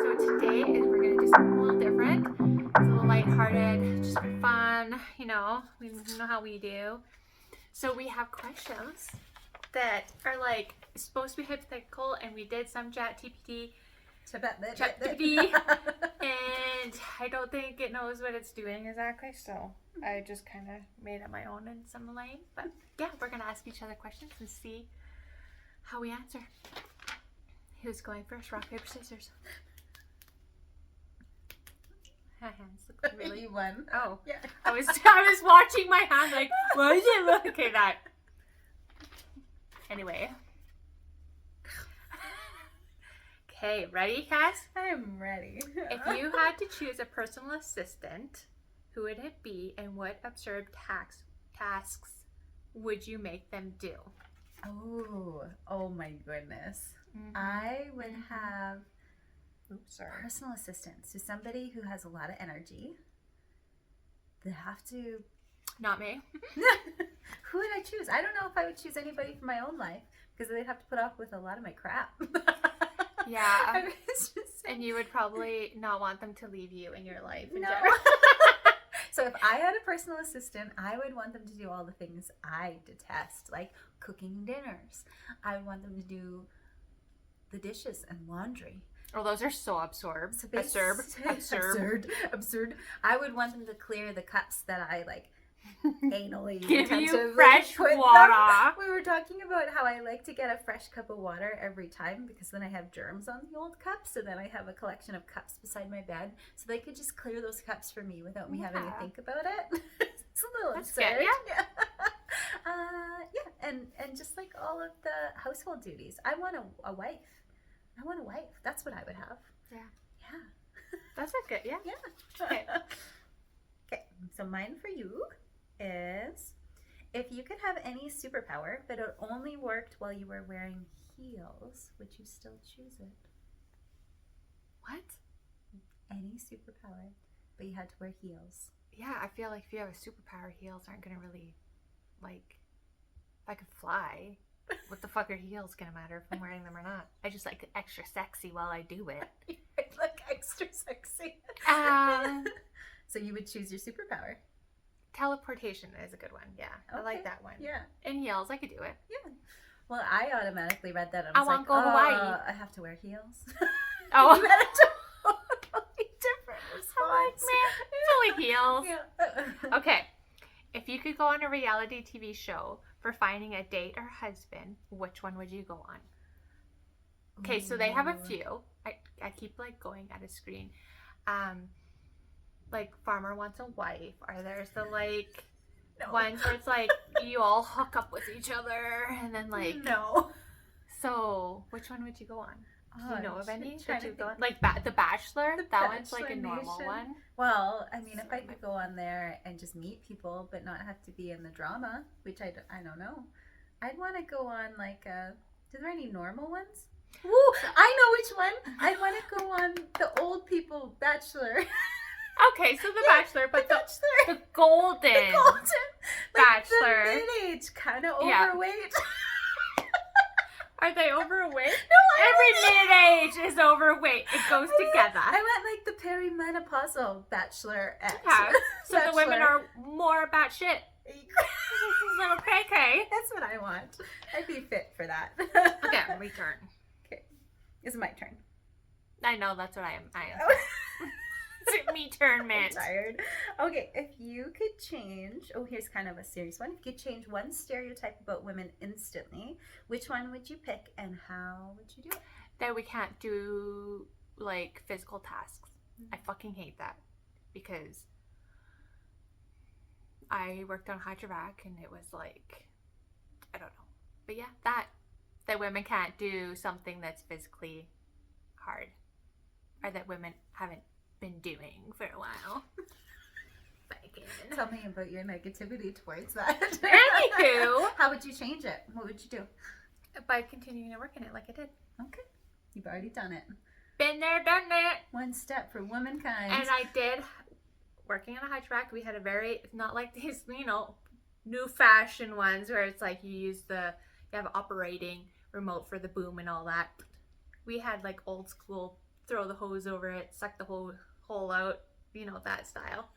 So today we're gonna do something a little different. It's a little lighthearted, just for fun. We know how we do. So we have questions that are like supposed to be hypothetical, and we did some chat GPT, and I don't think it knows what it's doing exactly. So I just kind of made up my own in some lane. But yeah, we're gonna ask each other questions and see how we answer. Who's going first? Rock, paper, scissors. My hands look really. You won. Oh, Yeah. I was watching my hand like, why is it look? Okay, that. Anyway. Okay, ready, Cass? I am ready. If you had to choose a personal assistant, who would it be, and what absurd tasks would you make them do? Oh my goodness. I would have personal assistants. So somebody who has a lot of energy. They have to. Not me. Who would I choose? I don't know if I would choose anybody from my own life because they'd have to put up with a lot of my crap. Yeah. And you would probably not want them to leave you in your life. No. So if I had a personal assistant, I would want them to do all the things I detest, like cooking dinners. I would want them to do the dishes and laundry. Oh, those are so absurd. Absurd. I would want them to clear the cups that I like anally give you intentionally fresh put water. We were talking about how I like to get a fresh cup of water every time because then I have germs on the old cups, so then I have a collection of cups beside my bed, so they could just clear those cups for me without me having to think about it. It's a little That's absurd. good, yeah. And just like all of the household duties, I want a wife. I want a wife. That's what I would have. Yeah. Yeah. That's a good, yeah. Yeah. Okay. Okay, so mine for you is, if you could have any superpower but it only worked while you were wearing heels, would you still choose it? What? Any superpower, but you had to wear heels. Yeah, I feel like if you have a superpower, heels aren't gonna really, like, if I could fly, what the fuck are heels gonna matter if I'm wearing them or not? I just like extra sexy while I do it. You look extra sexy. So you would choose your superpower. Teleportation is a good one. Yeah, Okay. I like that one. Yeah. In heels, I could do it. Yeah. Well, I automatically read that. I was want like, to go to Hawaii. I have to wear heels. Oh. You had a totally different response. Man, it's only heels. Yeah. Okay, if you could go on a reality TV show for finding a date or husband, which one would you go on? Okay, so they have a few. I keep like going at a screen. Like Farmer Wants a Wife, or there's the like ones where it's like you all hook up with each other, and then like no. So which one would you go on? Do you know of any that you go on? Like The Bachelor? That one's like a normal one. Well, I mean, if I could go on there and just meet people, but not have to be in the drama, which I don't know, I'd want to go on like are there any normal ones? Woo! I know which one. I'd want to go on the old people Bachelor. Okay, so The Bachelor, but the the golden Bachelor. The mid-age, kind of Yeah. overweight. Are they overweight? No, Every mid-age is overweight. It goes together. I went like the perimenopausal Bachelor. Okay, so the women are more batshit. Little cray-cray. That's what I want. I'd be fit for that. Okay, return. Okay, it's my turn. I know, that's what I am. Oh. It's me turn, I'm man. tired. Okay, if you could change, here's kind of a serious one. If you could change one stereotype about women instantly, which one would you pick and how would you do it? That we can't do like physical tasks. I fucking hate that because I worked on hydrovac and it was like, I don't know, but yeah, that women can't do something that's physically hard, or that women haven't been doing for a while. Tell me about your negativity towards that. Anywho, how would you change it? What would you do? by continuing to work in it like I did. Okay, you've already done it. Been there, done it. One step for womankind. And I did, working on a hydrovac, we had a very, not like these, new fashion ones where it's like you have operating remote for the boom and all that. We had like old school throw the hose over it, suck the whole hole out, that style.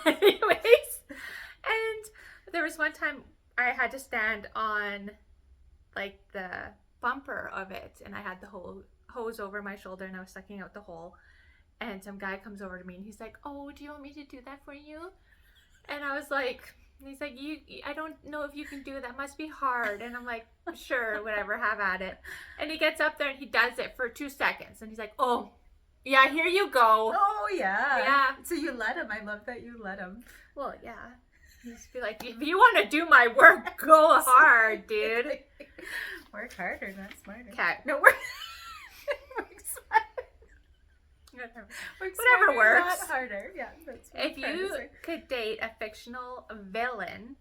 Anyways, and there was one time I had to stand on like the bumper of it, and I had the whole hose over my shoulder, and I was sucking out the hole. And some guy comes over to me, and he's like, "Oh, do you want me to do that for you?" And I was like, he's like, I don't know if you can do it. That must be hard. And I'm like, sure, whatever, have at it. And he gets up there and he does it for 2 seconds. And he's like, "Oh, yeah, here you go." Oh, yeah. Yeah. So you let him. I love that you let him. Well, yeah. Just be like, if you want to do my work, go hard, dude. Work harder, not smarter. Okay. No, work smarter. Whatever works. Not harder. Yeah. That's what If I'm trying to you say. could date a fictional villain,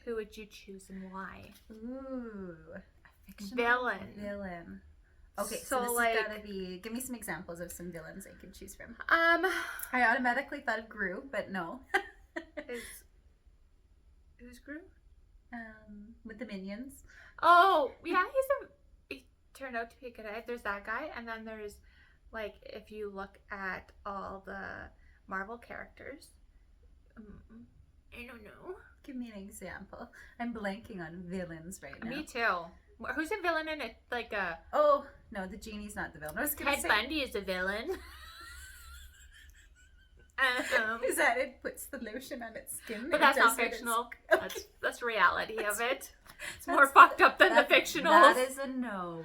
who would you choose and why? Ooh. A fictional villain. Okay, so this like, has gotta be. Give me some examples of some villains I could choose from. I I automatically thought of Gru, but no. who's Gru? With the minions. Oh, yeah, he turned out to be a good guy. There's that guy, and then there's like, if you look at all the Marvel characters, I don't know. Give me an example. I'm blanking on villains right now. Me too. Who's a villain in it? Like a Oh no, the genie's not the villain. I was gonna Ted say Bundy is a villain. is that it puts the lotion on its skin? But and that's not does it fictional. Okay. That's reality of it. It's That's- more fucked up than the fictionals. That is a no.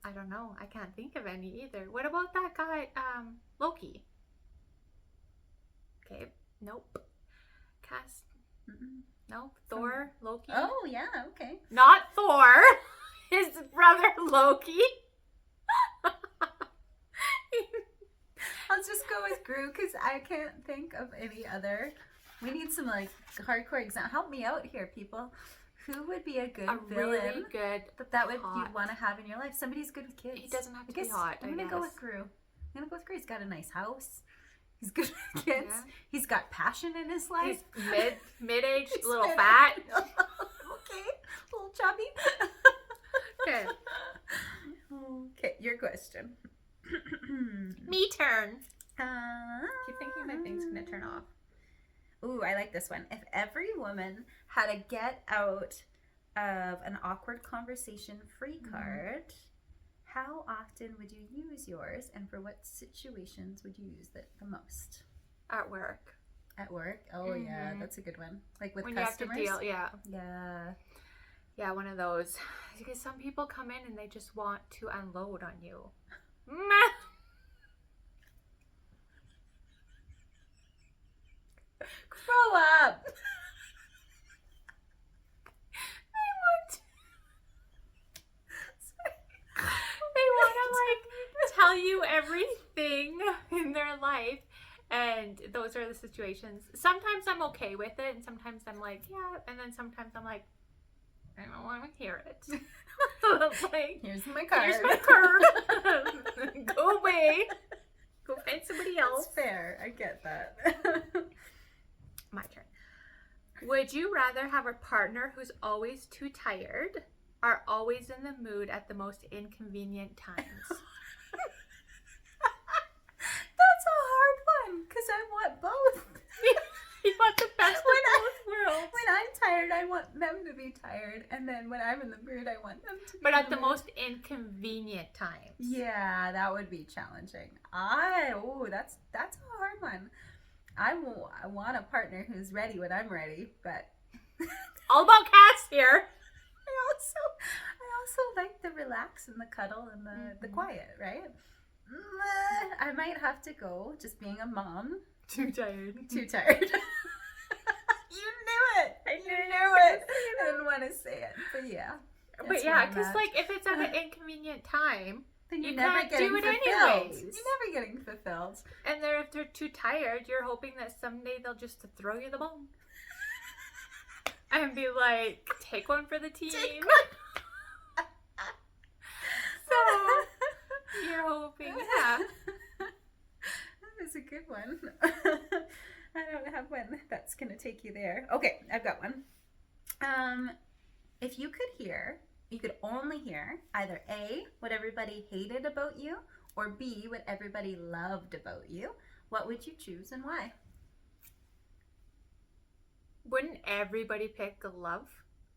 I don't know. I can't think of any either. What about that guy, Loki? Okay, nope. Cast, no. Thor, Loki. Oh yeah, okay. Not Thor. His brother Loki. I'll just go with Gru because I can't think of any other. We need some like hardcore example. Help me out here, people. Who would be a good villain? Really good. That would hot. you'd want to have in your life? Somebody's good with kids. He doesn't have to I guess be hot. I'm gonna go with Gru. He's got a nice house. He's good with kids. Yeah. He's got passion in his He's life. mid-age, He's little mid- fat. Okay, a little chubby. Okay. Okay, your question. Me turn. Keep thinking my thing's gonna turn off. Ooh, I like this one. If every woman had a get out of an awkward conversation free card, how often would you use yours, and for what situations would you use it the most? At work. At work? Oh yeah, that's a good one. Like with When customers. you have to deal, yeah. Yeah. Yeah, one of those. Because some people come in and they just want to unload on you. Grow up. They want to like tell you everything in their life, and those are the situations. Sometimes I'm okay with it, and sometimes I'm like, yeah, and then sometimes I'm like, I don't want to hear it. Like, Here's my card. here's my card. Go away. Go find somebody else. That's fair. I get that. My turn. Would you rather have a partner who's always too tired or always in the mood at the most inconvenient times? That's a hard one because I want both. You want the best of both worlds. When I'm tired, I want them to be tired, and then when I'm in the mood, I want them to be But in at the mood. most inconvenient times. Yeah, that would be challenging. That's a hard one. I want a partner who's ready when I'm ready, but All about cats here. I also like the relax and the cuddle and the quiet, right? I might have to go just being a mom. Too tired. Too tired. You knew it. I knew it. I didn't want to say it, but yeah. But That's yeah, where I'm because at. like if it's at an inconvenient time, then you you're never can't getting do it fulfilled. anyways. You're never getting fulfilled. and if they're too tired, you're hoping that someday they'll just throw you the bone and be like, "Take one for the team." So you're hoping, yeah. That is a good one. I don't have one that's going to take you there. Okay, I've got one. If you could hear you could only hear either A, what everybody hated about you, or B, what everybody loved about you, what would you choose and why? Wouldn't everybody pick love?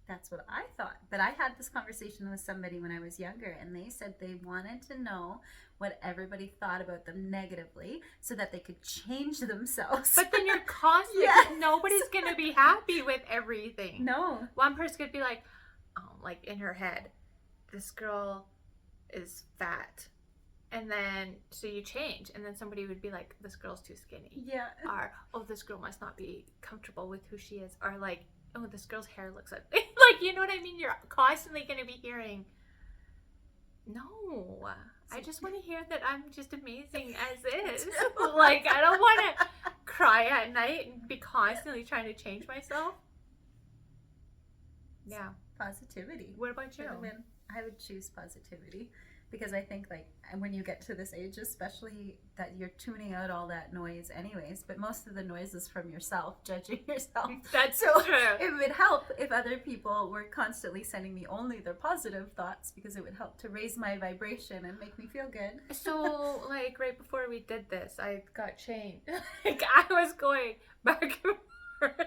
That's what I thought. But I had this conversation with somebody when I was younger, and they said they wanted to know what everybody thought about them negatively so that they could change themselves. But then you're constantly, Yes. nobody's going to be happy with everything. No. One person could be like, oh, like in her head, this girl is fat. And then, so you change. And then somebody would be like, this girl's too skinny. Yeah. Or, oh, this girl must not be comfortable with who she is. Or like, oh, this girl's hair looks ugly. Like, you know what I mean? You're constantly going to be hearing, no, I just want to hear that I'm just amazing as is. Like, I don't want to cry at night and be constantly trying to change myself. Yeah. Positivity. What about you? I would choose positivity because I think like when you get to this age, especially that you're tuning out all that noise anyways, but most of the noise is from yourself, judging yourself. That's So true. it would help if other people were constantly sending me only their positive thoughts because it would help to raise my vibration and make me feel good. So, like, right before we did this, I got chained. Like, I was going back and forth.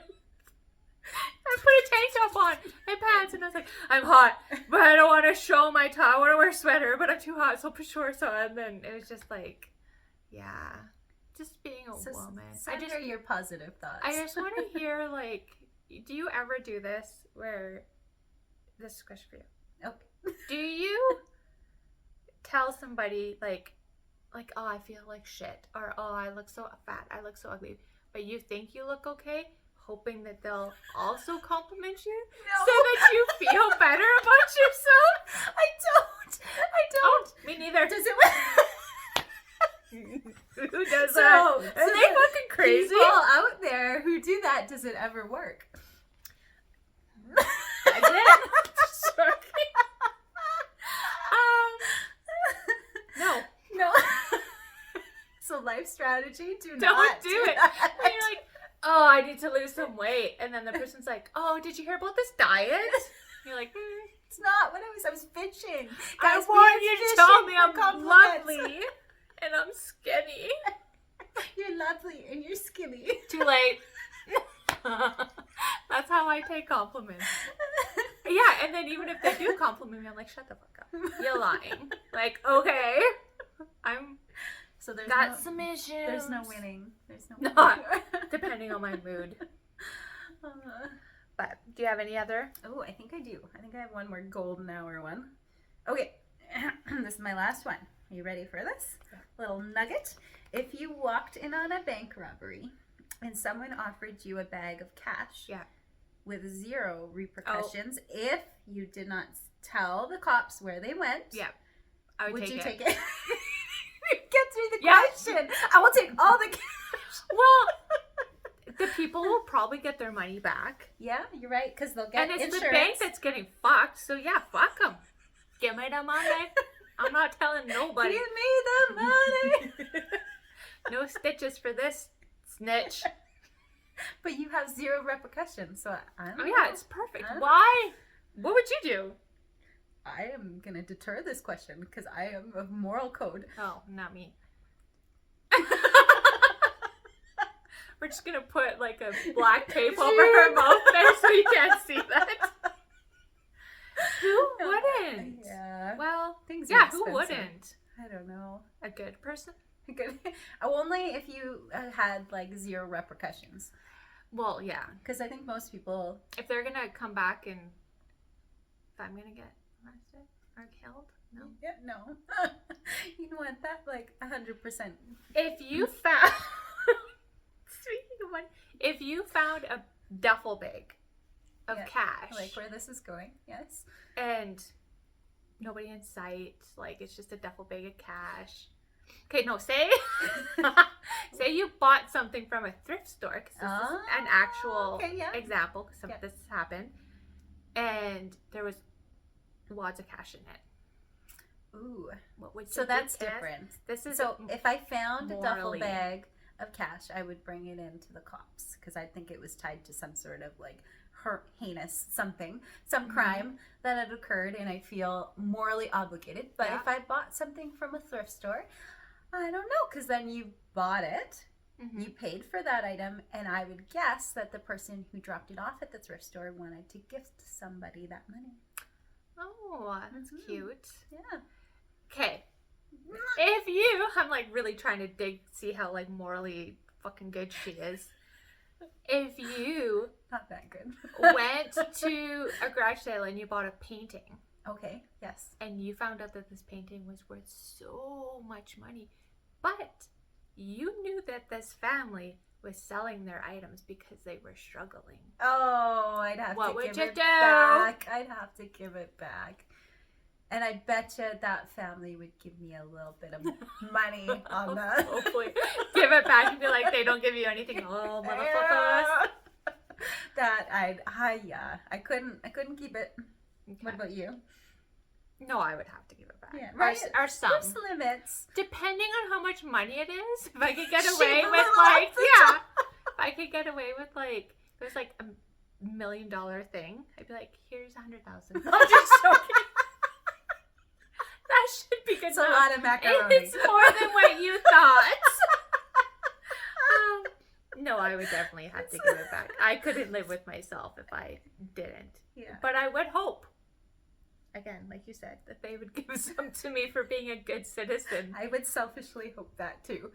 I put a tank top on my pants, and I was like, I'm hot, but I don't want to show my top. I want to wear a sweater, but I'm too hot, so I'll put shorts on. And then it was just like, yeah, just being a woman. Send her your positive thoughts. I just want to hear, like, do you ever do this where, this is a question for you. Okay. Do you tell somebody, like, oh, I feel like shit, or oh, I look so fat, I look so ugly, but you think you look okay, hoping that they'll also compliment you so that you feel better about yourself? I don't. Me neither. Does it? Who does So, that? so Are they fucking crazy? People out there who do that, does it ever work? I did. Sorry. No. No. So life strategy, Don't not do it. And you're like, oh, I need to lose some weight. And then the person's like, oh, did you hear about this diet? You're like, It's not what I was fishing. I Guys, want we you are to fishing tell me for I'm compliments. lovely and I'm skinny. You're lovely and you're skinny. Too late. That's how I take compliments. Yeah, and then even if they do compliment me, I'm like, shut the fuck up. You're lying. Like, okay. I'm So there's got no, some issues. there's no winning. There's no winning. Not depending on my mood. But do you have any other? Oh, I think I do. I think I have one more golden hour one. Okay, this is my last one. Are you ready for this? Yeah. Little nugget. If you walked in on a bank robbery and someone offered you a bag of cash Yeah. with zero repercussions if you did not tell the cops where they went, Yeah. I would you take take it? Get through the Yeah. question. I will take all the cash. Well, the people will probably get their money back. Yeah, you're right, because they'll get And it's insurance. the bank that's getting fucked, so yeah, fuck them. Give me the money. I'm not telling nobody. Give me the money. No stitches for this snitch. But you have zero repercussions, so I don't Oh know. yeah, it's perfect. Huh? Why? What would you do? I am going to deter this question because I am of moral code. Oh, not me. We're just gonna put like a black tape over her mouth there so you can't see that. Who wouldn't? Yeah. Well, Things are yeah, who expensive. wouldn't? I don't know. A good person? Good. Only if you had like zero repercussions. Well, yeah. Because I think most people. If they're gonna come back and if I'm gonna get arrested or killed, no. Yeah, no. You want that like 100%. If you found speaking of money, if you found a duffel bag of Yeah, cash, Like where this is going. Yes. and nobody in sight, like it's just a duffel bag of cash. Okay, no, say you bought something from a thrift store, because this is an actual okay, yeah. example, because Yeah. this has happened, and there was wads of cash in it. Ooh. What would you So do, that's Tess? different. This is So if I found a duffel morally. bag of cash, I would bring it into the cops because I think it was tied to some sort of like heinous something, some crime that had occurred, and I feel morally obligated. But Yeah. if I bought something from a thrift store, I don't know, because then you bought it, you paid for that item, and I would guess that the person who dropped it off at the thrift store wanted to gift somebody that money. Oh, that's cute. Yeah. Okay. If you, I'm like really trying to see how like morally fucking good she is. If you Not that good. went to a garage sale and you bought a painting Okay, yes. and you found out that this painting was worth so much money, but you knew that this family was selling their items because they were struggling. Oh, I'd have What to would give you it do? back. I'd have to give it back. And I bet you that family would give me a little bit of money on that. Hopefully, give it back and be like, they don't give you anything. Oh, motherfuckers. That I couldn't keep it. What about you? No, I would have to give it back. Yeah, Or- right. Or some. There's limits. Depending on how much money it is, if I could get Shave away a with little like, off the yeah, if I could get away with like, it was like $1 million thing, I'd be like, here's 100,000. I'm just joking. That should be good It's a enough. lot of macaroni. It's more than what you thought. No, I would definitely have to give it back. I couldn't live with myself if I didn't. Yeah. But I would hope, again, like you said, that they would give some to me for being a good citizen. I would selfishly hope that too.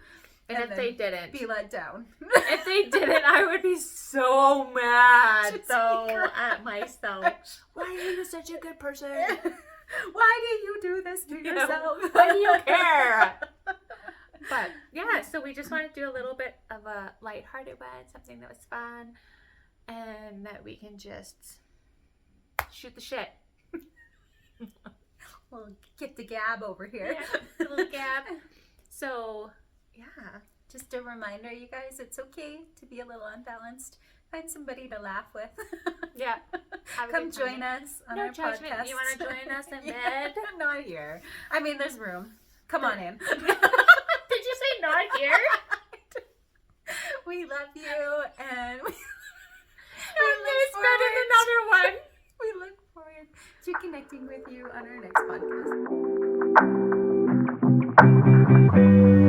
And if then they didn't, be let down. if they didn't, I would be so mad Just though cry. at myself. Why are you such a good person? Why do you do this to You know, yourself? why do you care? But yeah, so we just wanted to do a little bit of a lighthearted one, something that was fun, and that we can just shoot the shit. Well, get the gab over here. Yeah, a little gap. So yeah, Just a reminder, you guys, it's okay to be a little unbalanced. Find somebody to laugh with. yeah. Have a Come good time. join us on No our judgment. podcast. You want to join us in Yeah, bed? not here. I mean, there's room. Come on in. Did you say not here? We love you, and we There's been another one. we look forward to connecting with you on our next podcast.